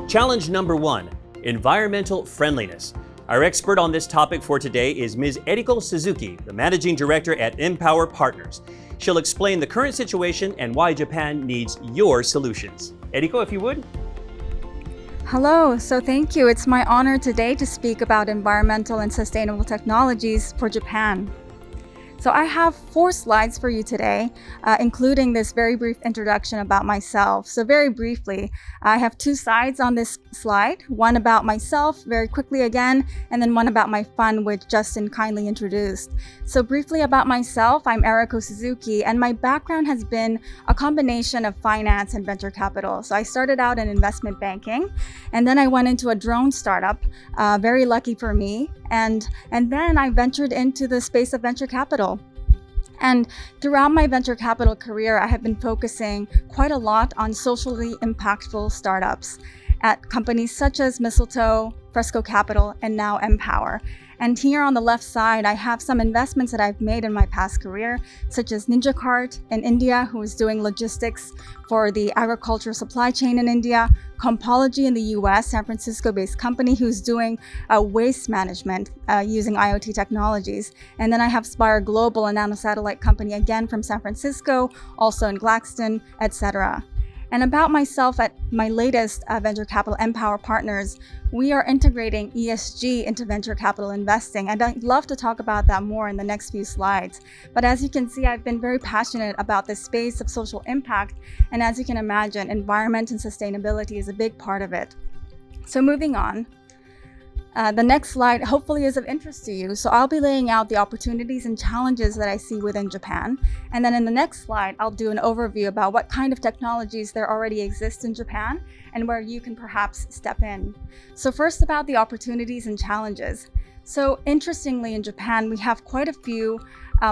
Challenge number 1, environmental friendliness. Our expert on this topic for today is Ms. Eriko Suzuki, the Managing Director at MPower Partners. She'll explain the current situation and why Japan needs your solutions. Eriko, if you would. Hello, so thank you. It's my honor today to speak about environmental and sustainable technologies for Japan. So I have 4 slides for you today, including this very brief introduction about myself. So very briefly, I have 2 sides on this slide, one about myself very quickly again, and then one about my fund, which Justin kindly introduced. So briefly about myself, I'm Eriko Suzuki, and my background has been a combination of finance and venture capital. So I started out in investment banking, and then I went into a drone startup, very lucky for me, and then I ventured into the space of venture capital. And throughout my venture capital career, I have been focusing quite a lot on socially impactful startups at companies such as Mistletoe, Fresco Capital, and now MPower. And here on the left side, I have some investments that I've made in my past career, such as NinjaCart in India, who is doing logistics for the agricultural supply chain in India, Compology in the US, San Francisco-based company who's doing waste management using IoT technologies. And then I have Spire Global, a nanosatellite company, again from San Francisco, also in Claxton, etc. And about myself, at my latest venture capital, MPower Partners, we are integrating ESG into venture capital investing. And I'd love to talk about that more in the next few slides. But as you can see, I've been very passionate about this space of social impact. And as you can imagine, environment and sustainability is a big part of it. So moving on. The next slide hopefully is of interest to you. So I'll be laying out the opportunities and challenges that I see within Japan. And then in the next slide, I'll do an overview about what kind of technologies there already exist in Japan and where you can perhaps step in. So first about the opportunities and challenges. So interestingly, in Japan, we have quite a few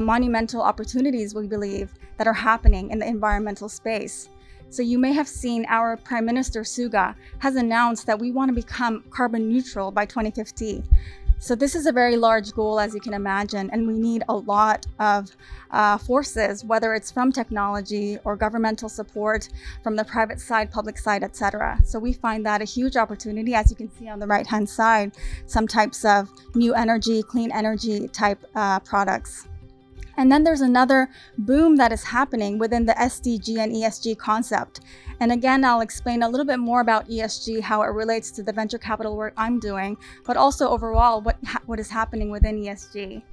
monumental opportunities, we believe, that are happening in the environmental space. So you may have seen our Prime Minister Suga has announced that we want to become carbon neutral by 2050. So this is a very large goal, as you can imagine, and we need a lot of forces, whether it's from technology or governmental support, from the private side, public side, etc. So we find that a huge opportunity, as you can see on the right-hand side, some types of new energy, clean energy type products. And then there's another boom that is happening within the SDG and ESG concept. And again, I'll explain a little bit more about ESG, how it relates to the venture capital work I'm doing, but also overall what is happening within ESG.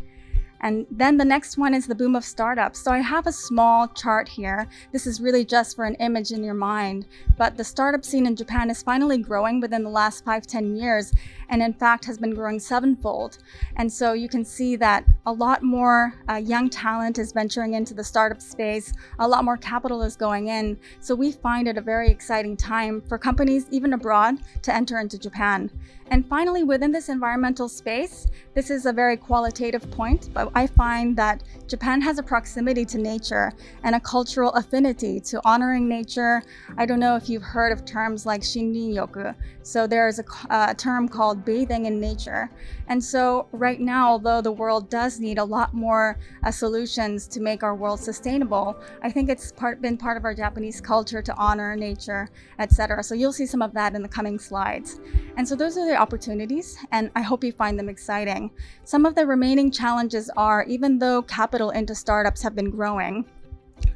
And then the next one is the boom of startups. So I have a small chart here. This is really just for an image in your mind, but the startup scene in Japan is finally growing within the last 5-10 years, and in fact has been growing 7-fold. And so you can see that a lot more young talent is venturing into the startup space, a lot more capital is going in. So we find it a very exciting time for companies, even abroad, to enter into Japan. And finally, within this environmental space, this is a very qualitative point, but I find that Japan has a proximity to nature and a cultural affinity to honoring nature. I don't know if you've heard of terms like shinrin-yoku. So there's a term called bathing in nature. And so right now, although the world does need a lot more solutions to make our world sustainable, I think it's been part of our Japanese culture to honor nature, etc. So you'll see some of that in the coming slides. And so those are the opportunities, and I hope you find them exciting. Some of the remaining challenges are, even though capital into startups have been growing,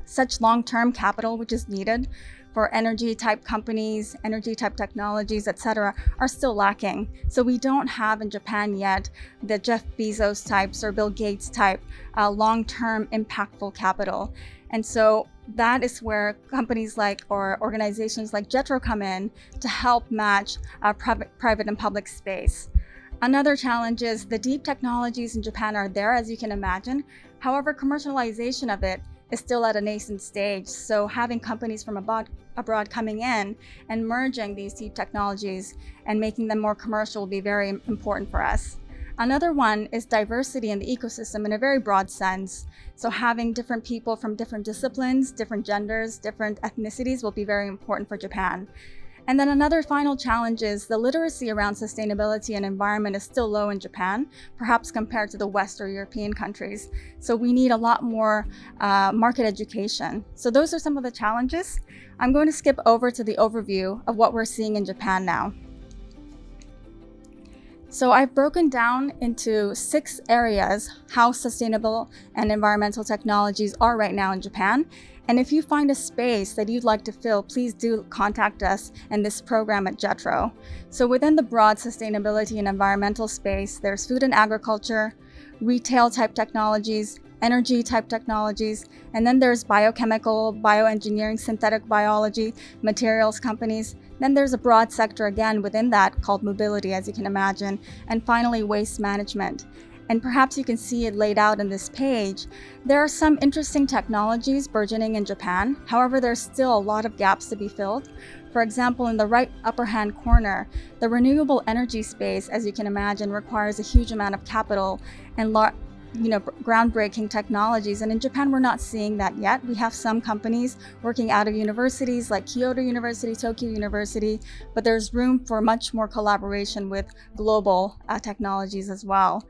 such long-term capital, which is needed for energy type companies, energy type technologies, etc., are still lacking. So we don't have in Japan yet the Jeff Bezos types or Bill Gates type long-term impactful capital. And so that is where companies like, or organizations like JETRO come in to help match private and public space. Another challenge is the deep technologies in Japan are there, as you can imagine. However, commercialization of it is still at a nascent stage. So having companies from abroad coming in and merging these deep technologies and making them more commercial will be very important for us. Another one is diversity in the ecosystem in a very broad sense. So having different people from different disciplines, different genders, different ethnicities will be very important for Japan. And then another final challenge is the literacy around sustainability and environment is still low in Japan, perhaps compared to the West or European countries. So we need a lot more market education. So those are some of the challenges. I'm going to skip over to the overview of what we're seeing in Japan now. So I've broken down into 6 areas how sustainable and environmental technologies are right now in Japan. And if you find a space that you'd like to fill, please do contact us in this program at JETRO. So within the broad sustainability and environmental space, there's food and agriculture, retail type technologies, energy type technologies, and then there's biochemical, bioengineering, synthetic biology, materials companies. Then there's a broad sector again within that called mobility, as you can imagine, and finally waste management. And perhaps you can see it laid out in this page. There are some interesting technologies burgeoning in Japan. However, there's still a lot of gaps to be filled. For example, in the right upper hand corner, the renewable energy space, as you can imagine, requires a huge amount of capital and groundbreaking technologies. And in Japan, we're not seeing that yet. We have some companies working out of universities like Kyoto University, Tokyo University, but there's room for much more collaboration with global technologies as well.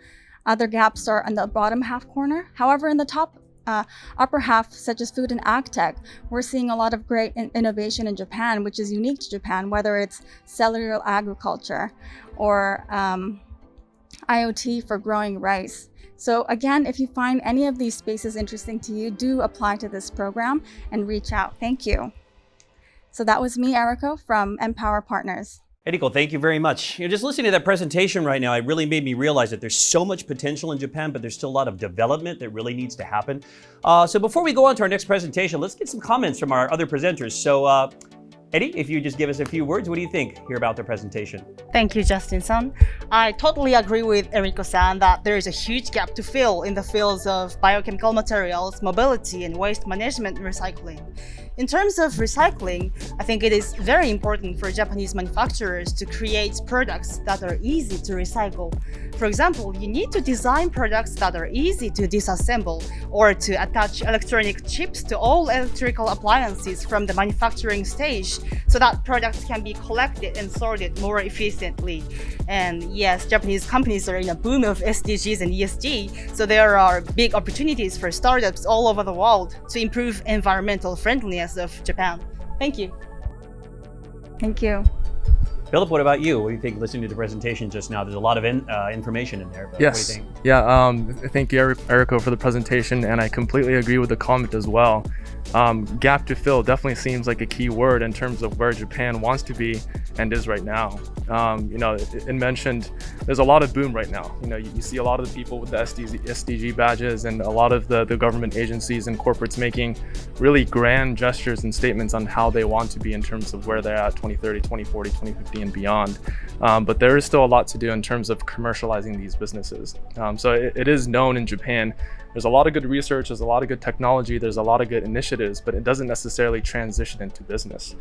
Other gaps are in the bottom half corner. However, in the top upper half, such as food and ag tech, we're seeing a lot of great innovation in Japan, which is unique to Japan, whether it's cellular agriculture or IoT for growing rice. So again, if you find any of these spaces interesting to you, do apply to this program and reach out. Thank you. So that was me, Eriko, from MPower Partners. Eriko, thank you very much. Just listening to that presentation right now, it really made me realize that there's so much potential in Japan, but there's still a lot of development that really needs to happen. So before we go on to our next presentation, let's get some comments from our other presenters. So Eddie, if you just give us a few words, what do you think here about their presentation? Thank you, Justin-san. I totally agree with Eriko-san that there is a huge gap to fill in the fields of biochemical materials, mobility, and waste management and recycling. In terms of recycling, I think it is very important for Japanese manufacturers to create products that are easy to recycle. For example, you need to design products that are easy to disassemble or to attach electronic chips to all electrical appliances from the manufacturing stage so that products can be collected and sorted more efficiently. And yes, Japanese companies are in a boom of SDGs and ESG, so there are big opportunities for startups all over the world to improve environmental friendliness of Japan. Thank you. Thank you. Philip, what about you? What do you think listening to the presentation just now? There's a lot of information in there, but yes. What do you think? Yeah, thank you, Eriko, for the presentation, and I completely agree with the comment as well. Gap to fill definitely seems like a key word in terms of where Japan wants to be and is right now. It mentioned there's a lot of boom right now. You see a lot of the people with the SDG badges and a lot of the government agencies and corporates making really grand gestures and statements on how they want to be in terms of where they're at 2030, 2040, 2050 and beyond. But there is still a lot to do in terms of commercializing these businesses. So it is known in Japan. There's a lot of good research, there's a lot of good technology, there's a lot of good initiatives, but it doesn't necessarily transition into business.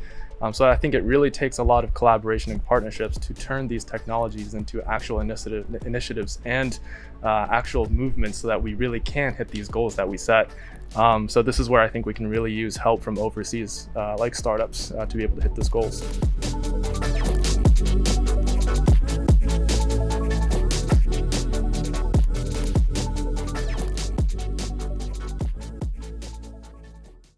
So I think it really takes a lot of collaboration and partnerships to turn these technologies into actual initiatives and actual movements so that we really can hit these goals that we set. So this is where I think we can really use help from overseas, like startups, to be able to hit those goals.